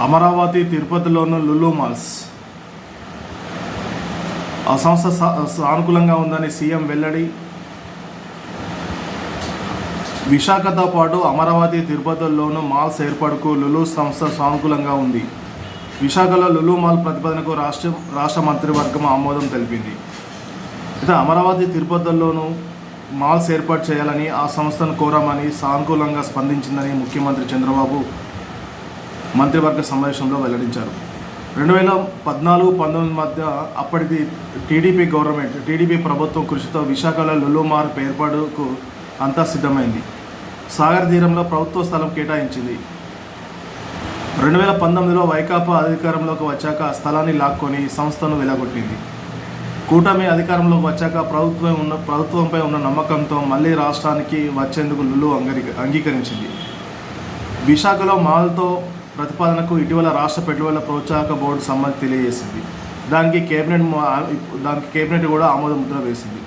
అమరావతి తిరుపతిలోని లులు మాల్స్ ఆ సంస్థ సానుకూలంగా ఉందని సీఎం వెల్లడి. విశాఖతో పాటు అమరావతి తిరుపతిలోనూ మాల్స్ ఏర్పాటుకు లులు సంస్థ సానుకూలంగా ఉంది. విశాఖలో లులు మాల్ ప్రతిపాదనకు రాష్ట్ర మంత్రివర్గం ఆమోదం తెలిపింది. అయితే అమరావతి తిరుపతిలోనూ మాల్స్ ఏర్పాటు చేయాలని ఆ సంస్థను కోరామని సానుకూలంగా స్పందించిందని ముఖ్యమంత్రి చంద్రబాబు మంత్రివర్గ సమావేశంలో వెల్లడించారు. 2014-19 మధ్య అప్పటిది టీడీపీ ప్రభుత్వం కృషితో విశాఖలో లులు మాల్ ఏర్పాటుకు అంతా సిద్ధమైంది. సాగర్ తీరంలో ప్రభుత్వ స్థలం కేటాయించింది. 2019లో వైకాపా అధికారంలోకి వచ్చాక స్థలాన్ని లాక్కొని సంస్థను వెలగొట్టింది. కూటమి అధికారంలోకి వచ్చాక ప్రభుత్వంపై ఉన్న నమ్మకంతో మళ్ళీ రాష్ట్రానికి వచ్చేందుకు లులు అంగీకరించింది. విశాఖలో మాల్తో ప్రతిపాదనకు ఇటీవల రాష్ట్ర పెట్టుబడుల ప్రోత్సాహక బోర్డు సమ్మతి తెలియజేసింది. దానికి కేబినెట్ కూడా ఆమోద ముద్ర వేసింది.